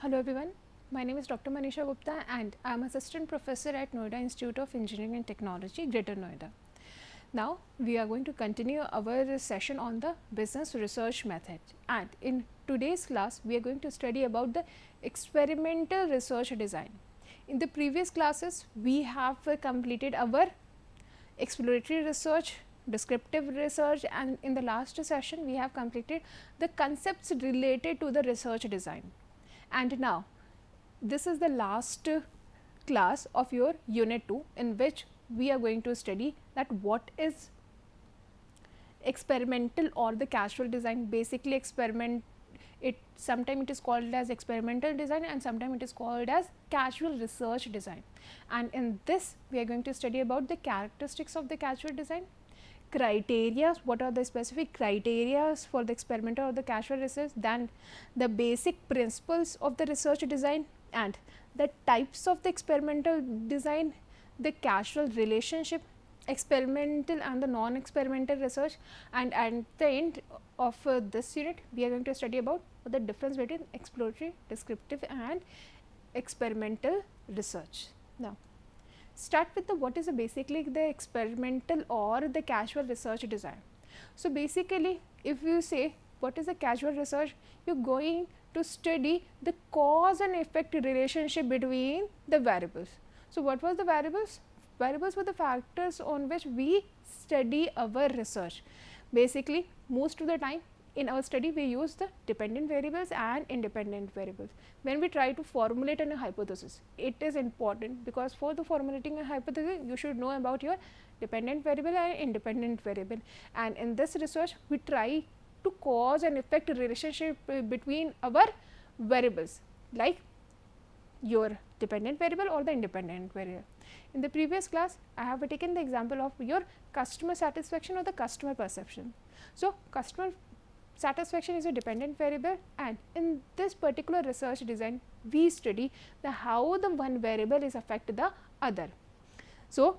Hello everyone, my name is Dr. Manisha Gupta and I am Assistant Professor at Noida Institute of Engineering and Technology, Greater Noida. Now, we are going to continue our session on the business research method, and in today's class, we are going to study about the experimental research design. In the previous classes, we have completed our exploratory research, descriptive research, and in the last session, we have completed the concepts related to the research design. And now, this is the last class of your unit 2, in which we are going to study that what is experimental or the casual design. Basically, sometimes it is called as experimental design and sometimes it is called as casual research design. And in this, we are going to study about the characteristics of the casual design, criteria, what are the specific criteria for the experimental or the casual research, then the basic principles of the research design and the types of the experimental design, the casual relationship, experimental and the non-experimental research, and at the end of this unit we are going to study about the difference between exploratory, descriptive and experimental research. Now, start with the what is basically the experimental or the casual research design. So, basically if you say what is the casual research, you are going to study the cause and effect relationship between the variables. So, what was the variables? Variables were the factors on which we study our research. Basically, most of the time in our study we use the dependent variables and independent variables. When we try to formulate a hypothesis, it is important because for the formulating a hypothesis you should know about your dependent variable and independent variable, and in this research we try to cause and effect relationship between our variables like your dependent variable or the independent variable. In the previous class, I have taken the example of your customer satisfaction or the customer perception. So, customer satisfaction is a dependent variable, and in this particular research design, we study the how the one variable is affect the other. So,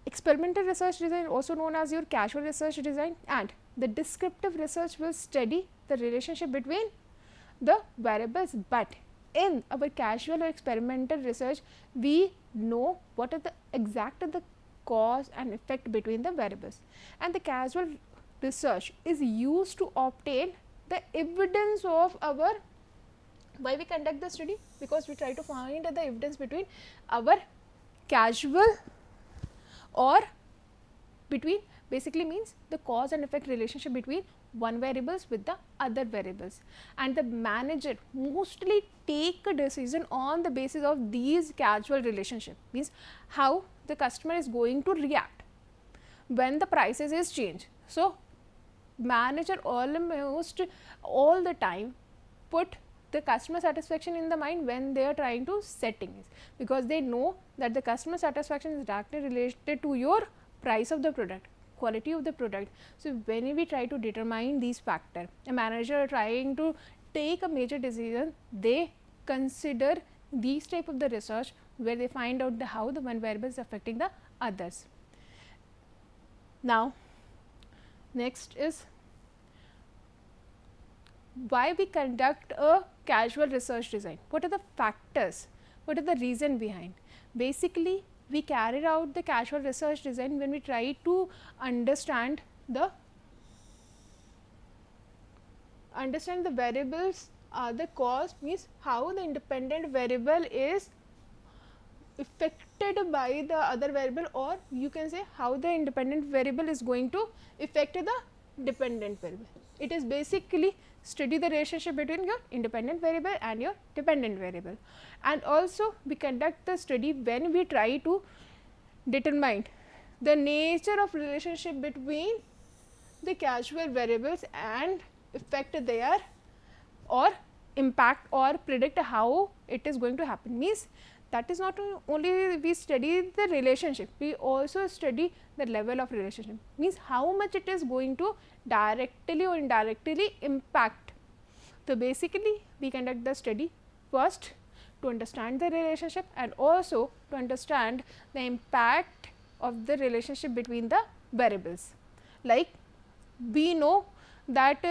experimental research design also known as your casual research design, and the descriptive research will study the relationship between the variables, but in our casual or experimental research we know what are the exact the cause and effect between the variables, and the casual research is used to obtain the evidence of our why we conduct the study, because we try to find the evidence between our casual or between, basically means the cause and effect relationship between one variables with the other variables, and the manager mostly take a decision on the basis of these casual relationship, means how the customer is going to react when the prices is changed. So, manager almost all the time put the customer satisfaction in the mind when they are trying to setting it, because they know that the customer satisfaction is directly related to your price of the product, quality of the product. So, when we try to determine these factors, a manager trying to take a major decision, they consider these type of the research where they find out the how the one variable is affecting the others. Now, next is why we conduct a casual research design. What are the factors? What are the reason behind? Basically, we carried out the casual research design when we try to understand the variables are the cause, means how the independent variable is affected by the other variable, or you can say how the independent variable is going to affect the dependent variable. It is basically study the relationship between your independent variable and your dependent variable, and also we conduct the study when we try to determine the nature of relationship between the casual variables and affect their or impact or predict how it is going to happen. Means that is not only we study the relationship, we also study the level of relationship, means how much it is going to directly or indirectly impact. So, basically we conduct the study first to understand the relationship and also to understand the impact of the relationship between the variables. Like we know that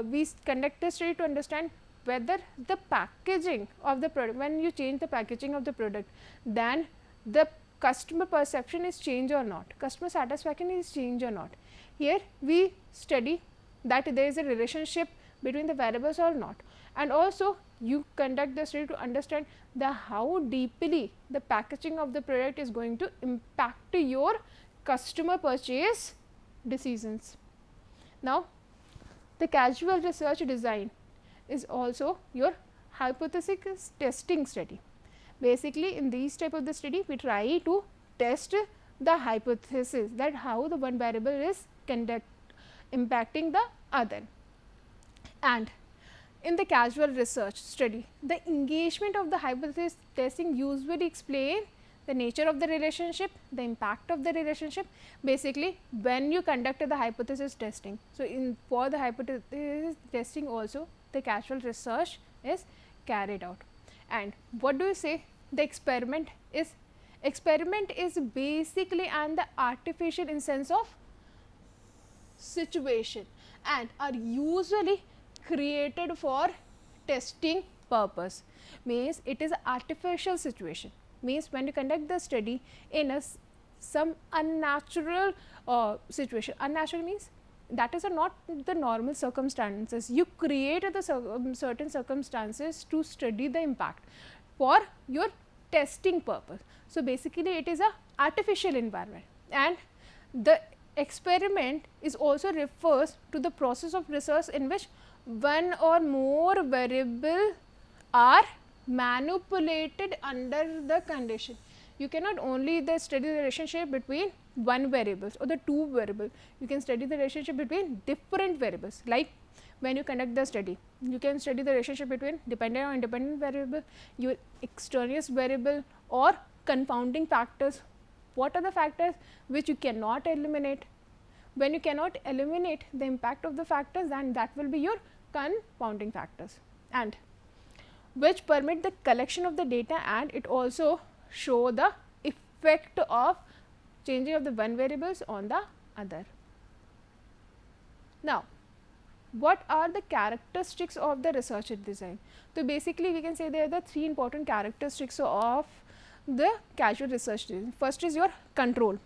we conduct a study to understand whether the packaging of the product, when you change the packaging of the product, then the customer perception is changed or not, customer satisfaction is changed or not. Here we study that there is a relationship between the variables or not, and also you conduct the study to understand the how deeply the packaging of the product is going to impact your customer purchase decisions. Now, the casual research design is also your hypothesis testing study. Basically, in these type of the study, we try to test the hypothesis that how the one variable is impacting the other. And in the casual research study, the engagement of the hypothesis testing usually explain the nature of the relationship, the impact of the relationship, basically when you conduct the hypothesis testing. So, for the hypothesis testing also the casual research is carried out. And what do you say? The experiment is basically and the artificial instance of situation and are usually created for testing purpose. Means it is an artificial situation, means when you conduct the study in a some unnatural situation. Unnatural means that is not the normal circumstances, you create the certain circumstances to study the impact for your testing purpose. So, basically it is a artificial environment, and the experiment is also refers to the process of research in which one or more variable are manipulated under the condition. You cannot only study the relationship between one variables or the two variables, you can study the relationship between different variables. Like when you conduct the study, you can study the relationship between dependent or independent variable, your extraneous variable or confounding factors. What are the factors which you cannot eliminate? When you cannot eliminate the impact of the factors, then that will be your confounding factors, and which permit the collection of the data, and it also show the effect of changing of the one variables on the other. Now, what are the characteristics of the research design? So, basically we can say there are the three important characteristics of the casual research design. First is your control.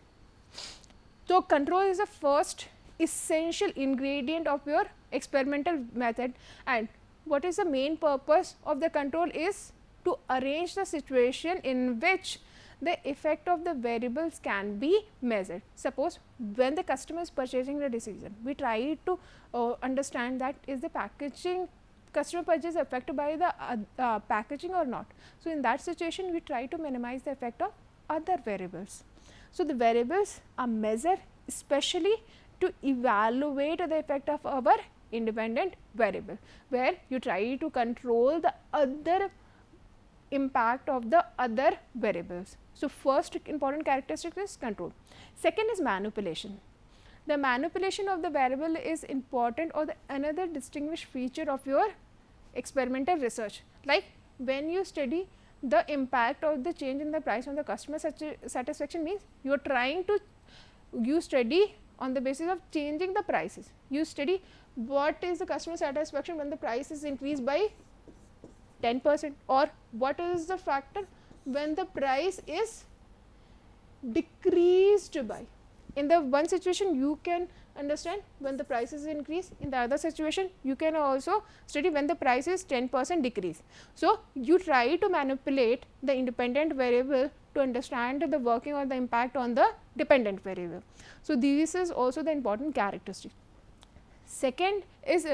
So, control is the first essential ingredient of your experimental method, and what is the main purpose of the control is to arrange the situation in which the effect of the variables can be measured. Suppose when the customer is purchasing the decision, we try to understand that is the packaging customer purchase affected by the packaging or not. So, in that situation we try to minimize the effect of other variables. So, the variables are measured especially to evaluate the effect of our independent variable, where you try to control the other impact of the other variables. So, first important characteristic is control. Second is manipulation. The manipulation of the variable is important or the another distinguished feature of your experimental research. Like when you study the impact of the change in the price on the customer satisfaction, means you are trying to study on the basis of changing the prices. You study what is the customer satisfaction when the price is increased by 10%, or what is the factor when the price is decreased by. In the one situation you can understand when the price is increased, in the other situation you can also study when the price is 10% decrease. So, you try to manipulate the independent variable to understand the working or the impact on the dependent variable. So, this is also the important characteristic. Second is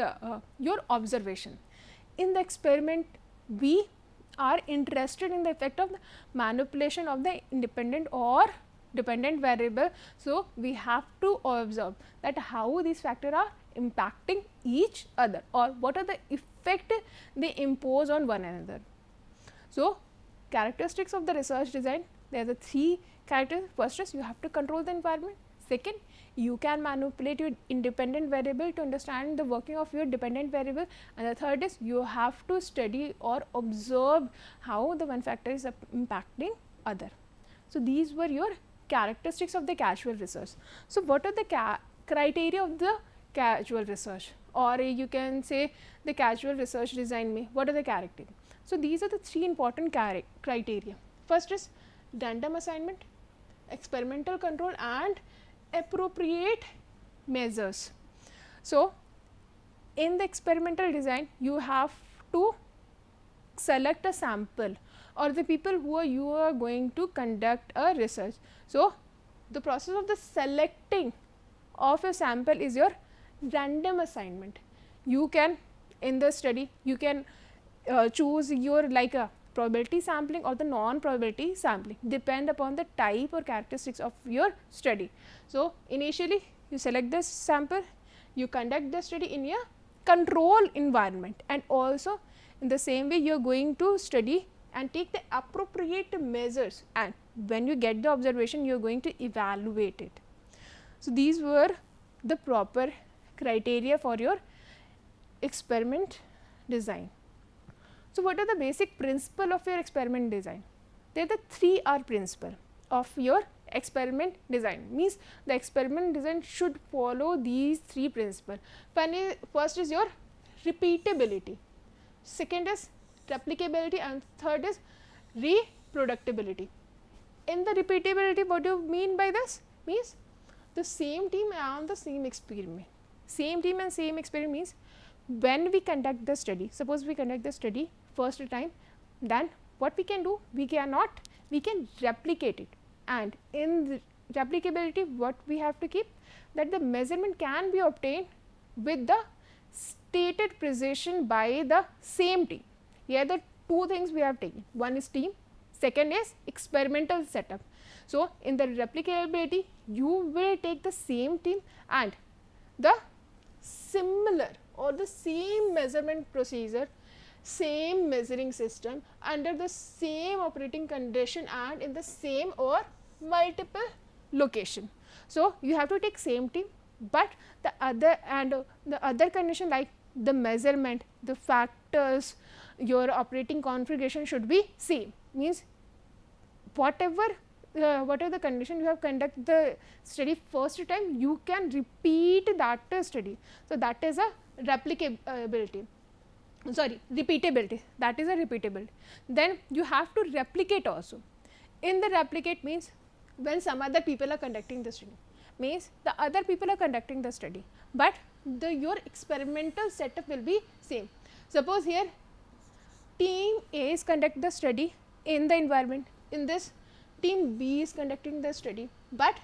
your observation. In the experiment, we are interested in the effect of the manipulation of the independent or dependent variable. So, we have to observe that how these factors are impacting each other, or what are the effect they impose on one another. So, characteristics of the research design, there are the three characters. First is you have to control the environment. Second, you can manipulate your independent variable to understand the working of your dependent variable, and the third is you have to study or observe how the one factor is impacting other. So, these were your characteristics of the casual research. So, what are the criteria of the casual research? or you can say the casual research design में what are the characteristics. So these are the three important criteria. First is random assignment, experimental control and appropriate measures. So in the experimental design you have to select a sample or the people who you are going to conduct a research. So the process of the selecting of a sample is your random assignment. You can in the study you can choose your like a probability sampling or the non-probability sampling, depend upon the type or characteristics of your study. So initially you select this sample, you conduct the study in a control environment, and also in the same way you are going to study and take the appropriate measures, and when you get the observation you are going to evaluate it. So these were the proper criteria for your experiment design. So what are the basic principle of your experiment design? They are the 3R principle of your experiment design, means the experiment design should follow these 3 principles. First is your repeatability, second is replicability, and third is reproducibility. In the repeatability, what do you mean by this? Means the same team and the same experiment. Same team and same experiment means when we conduct the study, suppose we conduct the study first time, then what we can do, we can replicate it, and in the replicability what we have to keep, that the measurement can be obtained with the stated precision by the same team. Here the two things we have taken, one is team, second is experimental setup. So in the replicability you will take the same team and the similar or the same measurement procedure, same measuring system under the same operating condition and in the same or multiple location. So you have to take same team, but the other condition like the measurement, the factors, your operating configuration should be same, means whatever the condition you have conducted the study first time, you can repeat that study. So that is a repeatability, that is a repeatability. Then you have to replicate also. In the replicate means when some other people are conducting the study, means the other people are conducting the study, but your experimental setup will be same. Suppose here team A is conducting the study in the environment, in this team B is conducting the study, but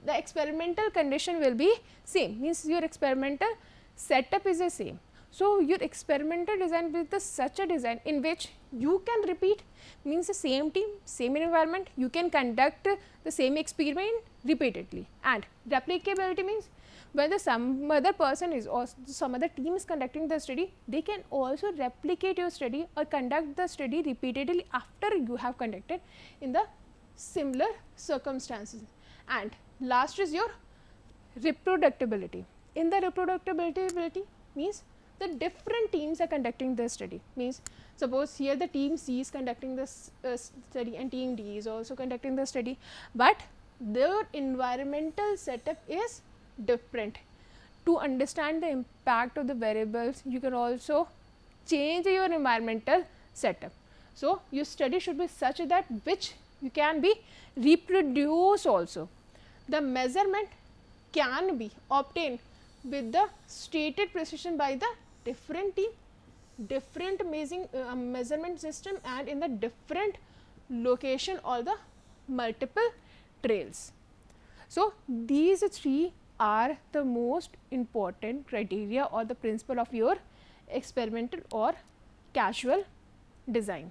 the experimental condition will be same, means your experimental setup is the same. So your experimental design will be such a design in which you can repeat, means the same team, same environment, you can conduct the same experiment repeatedly. And replicability means whether some other person is or some other team is conducting the study, they can also replicate your study or conduct the study repeatedly after you have conducted in the similar circumstances. And last is your reproducibility. In the reproducibility means the different teams are conducting the study, means suppose here the team C is conducting this study and team D is also conducting the study, but their environmental setup is different. To understand the impact of the variables, you can also change your environmental setup. So your study should be such that which you can be reproduced also. The measurement can be obtained with the stated precision by the different team, different measurement system, and in the different location or the multiple trails. So these three are the most important criteria or the principle of your experimental or casual design.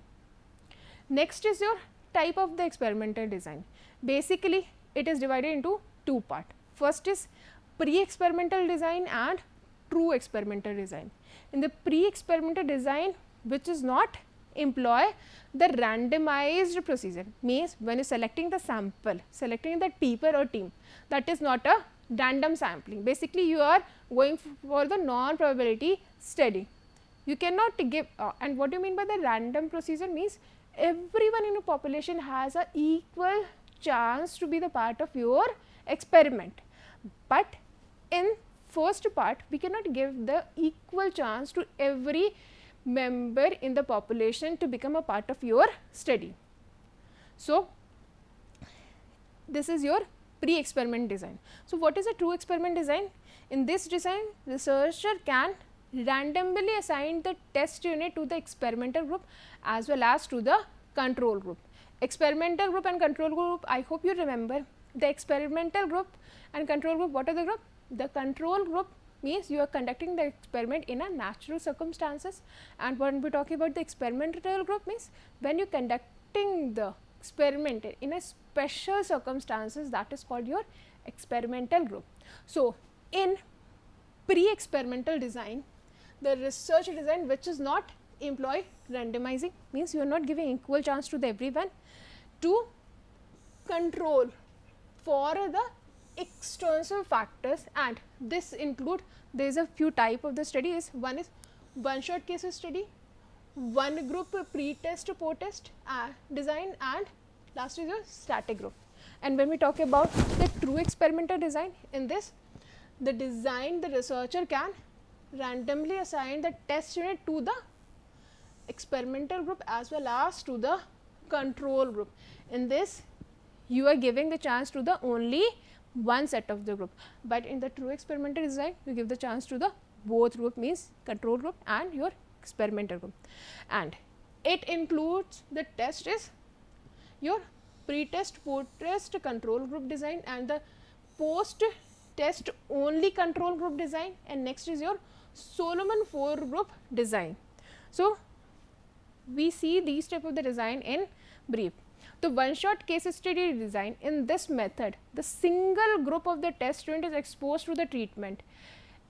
Next is your type of the experimental design. Basically it is divided into two parts. First is pre-experimental design and true experimental design. In the pre-experimental design, which is not employ the randomized procedure, means when you selecting the sample, selecting the people or team, that is not a random sampling. Basically you are going for the non-probability study. You cannot give and what do you mean by the random procedure means everyone in a population has a equal chance to be the part of your experiment, but in first part, we cannot give the equal chance to every member in the population to become a part of your study. So, this is your pre-experiment design. So, what is a true experiment design? In this design, researcher can randomly assign the test unit to the experimental group as well as to the control group. Experimental group and control group, I hope you remember. The experimental group and control group, what are the group? The control group means you are conducting the experiment in a natural circumstances, and when we talk about the experimental group means when you are conducting the experiment in a special circumstances, that is called your experimental group. So, in pre-experimental design, the research design which is not employ randomizing, means you are not giving equal chance to the everyone to control for the external factors, and this include, there is a few type of the studies. One is one shot case study, one group pre-test post-test design, and last is your static group. And when we talk about the true experimental design, in this the design, the researcher can randomly assign the test unit to the experimental group as well as to the control group. In this, you are giving the chance to the only one set of the group, but in the true experimental design, you give the chance to the both group, means control group and your experimental group. And it includes the test is your pre-test, post-test control group design, and the post-test only control group design, and next is your Solomon 4 group design. So, we see these type of the design in brief. The one shot case study design, in this method the single group of the test unit is exposed to the treatment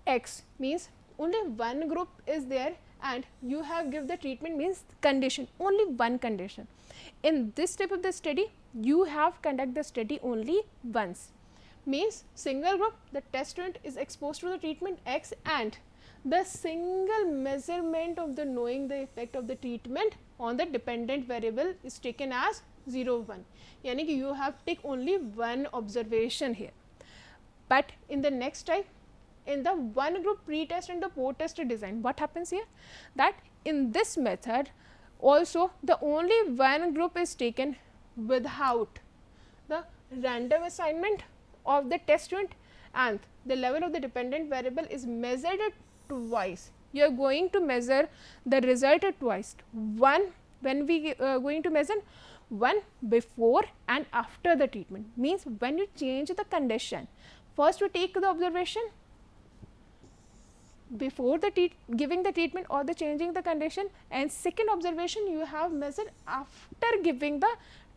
X, means only one group is there and you have give the treatment, means condition, only one condition. In this type of the study, you have conduct the study only once, means single group, the test unit is exposed to the treatment X, and the single measurement of the knowing the effect of the treatment on the dependent variable is taken as 0, 1, yani ki you have take only one observation here. But in the next type, in the one group pre-test and the post-test design, what happens here? That in this method also the only one group is taken without the random assignment of the test unit, and the level of the dependent variable is measured twice. You are going to measure the result twice. One when we going to measure, one before and after the treatment, means when you change the condition, first you take the observation before the giving the treatment or the changing the condition, and second observation you have measured after giving the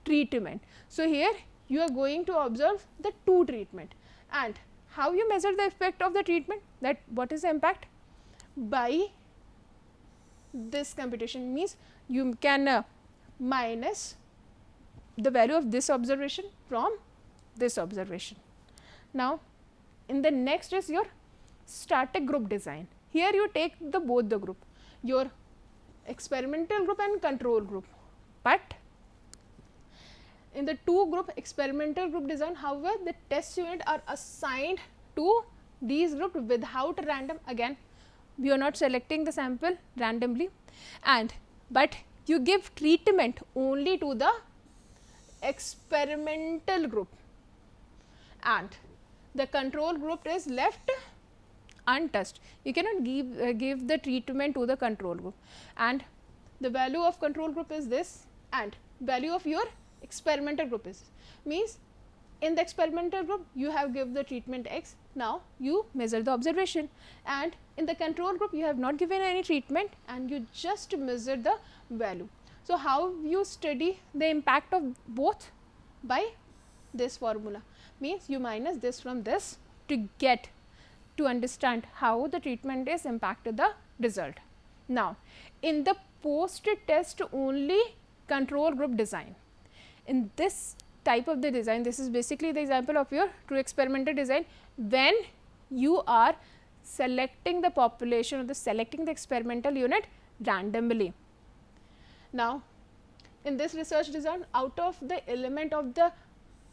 treatment. So, here you are going to observe the two treatment, and how you measure the effect of the treatment, that what is the impact? By this computation, means you can minus the value of this observation from this observation. Now, in the next is your static group design. Here you take the both the group, your experimental group and control group, but in the two group experimental group design, however, the test unit are assigned to these group without random. Again, we are not selecting the sample randomly, and but you give treatment only to the experimental group, and the control group is left untouched. You cannot give the treatment to the control group, and the value of control group is this, and value of your experimental group is, means in the experimental group you have give the treatment X, now you measure the observation, and in the control group you have not given any treatment and you just measure the value. So, how you study the impact of both? By this formula, means you minus this from this to understand how the treatment is impacted the result. Now, in the post-test only control group design, in this type of the design, this is basically the example of your true experimental design, when you are selecting the population or selecting the experimental unit randomly. Now, in this research design, out of the element of the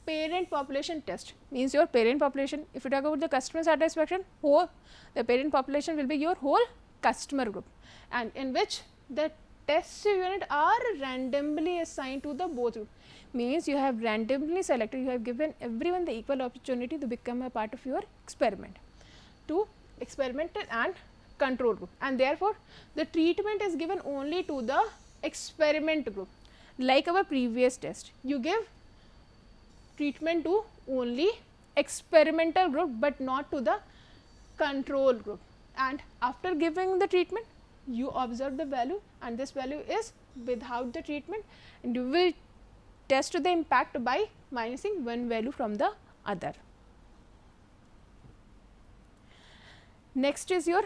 parent population test, means your parent population. If you talk about the customer satisfaction, the parent population will be your whole customer group, and in which the test unit are randomly assigned to the both group, means you have randomly selected, you have given everyone the equal opportunity to become a part of your experiment, to experimental and control group, and therefore the treatment is given only to the experiment group. Like our previous test, you give treatment to only experimental group but not to the control group, and after giving the treatment you observe the value, and this value is without the treatment, and you will test the impact by minusing one value from the other. Next is your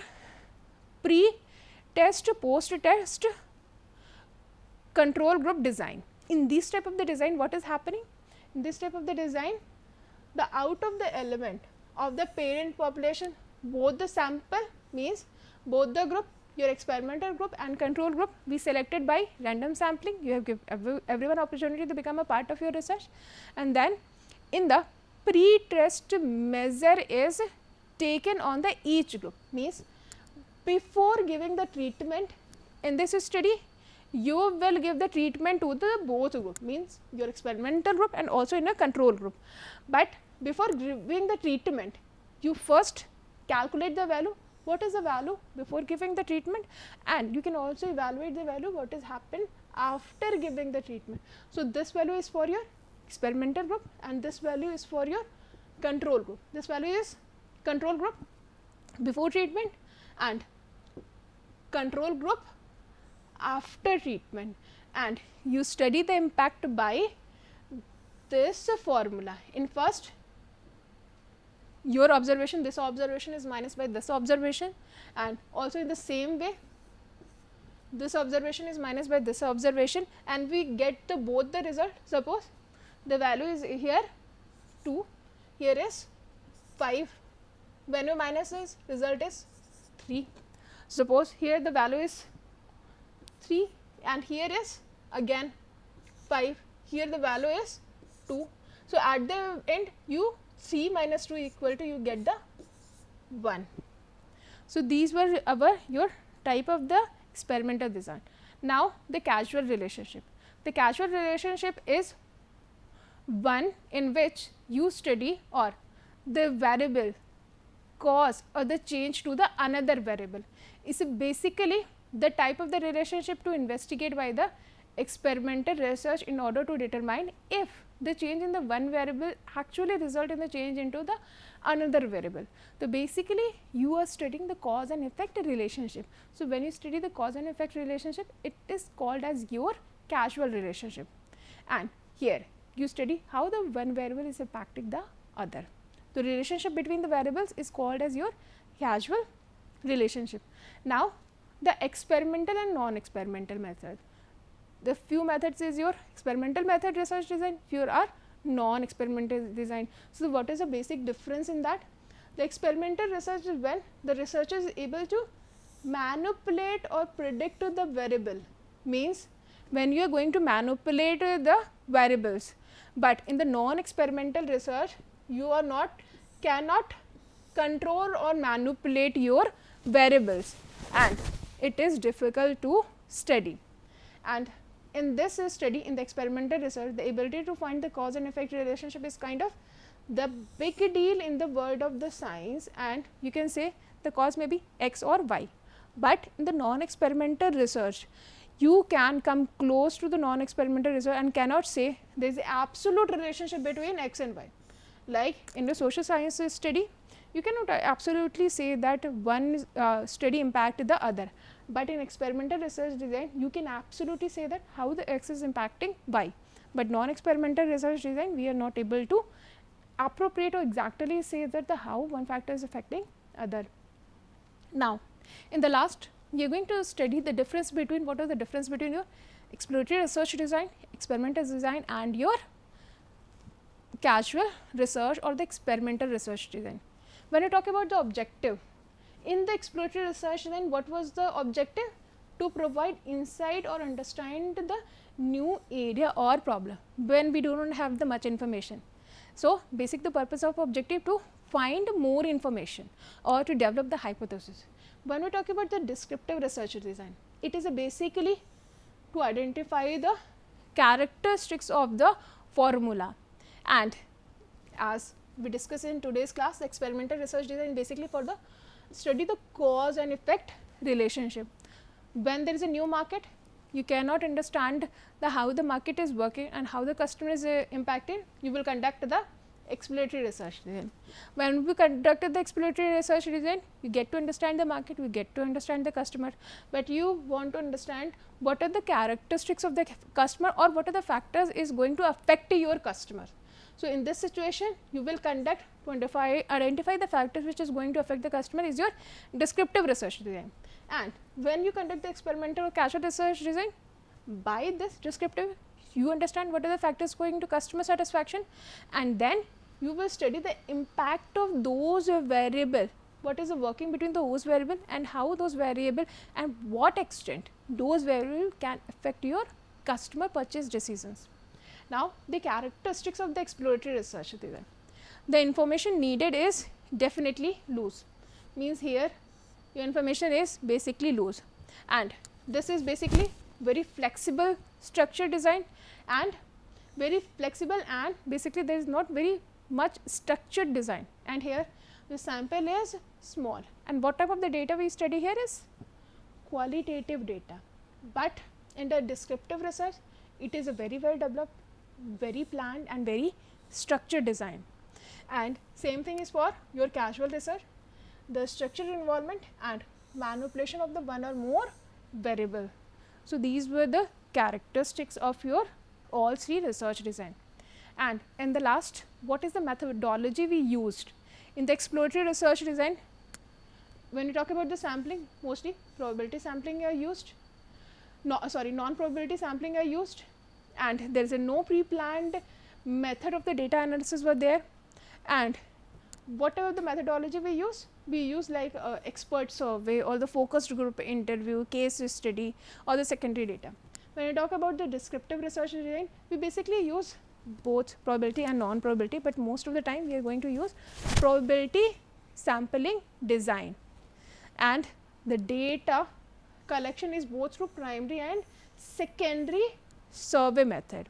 pre-test, post-test control group design. In this type of the design, what is happening? In this type of the design, the out of the element of the parent population, both the sample, means both the group, your experimental group and control group, we selected by random sampling. You have given everyone opportunity to become a part of your research, and then in the pre-test measure is taken on the each group, means before giving the treatment in this study, you will give the treatment to the both group, means your experimental group and also in a control group. But before giving the treatment, you first calculate the value, what is the value before giving the treatment, and you can also evaluate the value what has happened after giving the treatment. So, this value is for your experimental group and this value is for your control group. This value is control group before treatment and control group after treatment, and you study the impact by this formula. In first, your observation, this observation is minus by this observation, and also in the same way this observation is minus by this observation, and we get the both the result. Suppose the value is here 2, here is 5, when you minus this, result is 3. Suppose here the value is 3 and here is again 5, here the value is 2. So, at the end you 3 minus 2 equal to, you get the 1. So, these were your type of the experimental design. Now, the causal relationship. The causal relationship is one in which you study or the variable cause or the change to the another variable. Is basically the type of the relationship to investigate by the experimental research in order to determine if the change in the one variable actually result in the change into the another variable. So, basically you are studying the cause and effect relationship. So, when you study the cause and effect relationship, it is called as your causal relationship, and here you study how the one variable is impacting the other. The relationship between the variables is called as your causal relationship. Now, the experimental and non-experimental method. The few methods is your experimental method research design, few are non-experimental design. So, what is the basic difference in that? The experimental research is when the researcher is able to manipulate or predict the variable, means when you are going to manipulate the variables, but in the non-experimental research you are cannot control or manipulate your variables, and it is difficult to study. And in this study, in the experimental research, the ability to find the cause and effect relationship is kind of the big deal in the world of the science, and you can say the cause may be X or Y. But in the non-experimental research, you can come close to the non-experimental research and cannot say there is an absolute relationship between X and Y. Like in the social sciences study, you cannot absolutely say that one study impact the other, but in experimental research design you can absolutely say that how the X is impacting Y, but non-experimental research design we are not able to appropriate or exactly say that the how one factor is affecting other. Now, in the last we are going to study the difference between, what are the difference between your exploratory research design, experimental design and your causal research or the experimental research design. When you talk about the objective, in the exploratory research then what was the objective? To provide insight or understand the new area or problem when we do not have the much information. So, the purpose of objective to find more information or to develop the hypothesis. When we talk about the descriptive research design, it is basically to identify the characteristics of the formula, and as we discussed in today's class, the experimental research design basically for the study the cause and effect relationship. When there is a new market, you cannot understand how the market is working and how the customer is impacted, you will conduct the exploratory research design. When we conducted the exploratory research design, you get to understand the market, we get to understand the customer, but you want to understand what are the characteristics of the customer or what are the factors is going to affect your customer. So, in this situation, you will conduct to identify the factors which is going to affect the customer is your descriptive research design. And when you conduct the experimental or casual research design, by this descriptive, you understand what are the factors going to customer satisfaction, and then you will study the impact of those variable, what is the working between those variable and how those variable and what extent those variable can affect your customer purchase decisions. Now, the characteristics of the exploratory research design. The information needed is definitely loose, means here your information is basically loose, and this is basically very flexible structure design and very flexible, and basically there is not very much structured design, and here the sample is small, and what type of the data we study here is qualitative data, but in the descriptive research it is a very well developed, very planned and very structured design. And same thing is for your casual research, the structured involvement and manipulation of the one or more variable. So, these were the characteristics of your all three research design. And in the last, what is the methodology we used in the exploratory research design? When we talk about the sampling, mostly probability sampling are used, non-probability sampling are used, and there is a no pre-planned method of the data analysis were there. And whatever the methodology we use like expert survey or the focused group interview, case study or the secondary data. When I talk about the descriptive research design, we basically use both probability and non-probability, but most of the time we are going to use probability sampling design, and the data collection is both through primary and secondary survey method.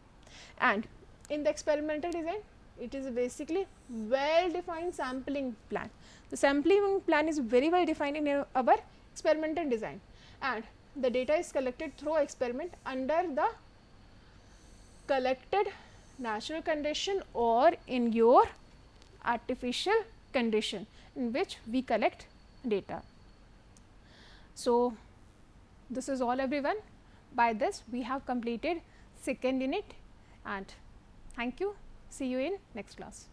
And in the experimental design, it is basically well defined sampling plan. The sampling plan is very well defined in our experimental design, and the data is collected through experiment under the collected natural condition or in your artificial condition in which we collect data. So, this is all everyone. By this we have completed second unit, and thank you. See you in next class.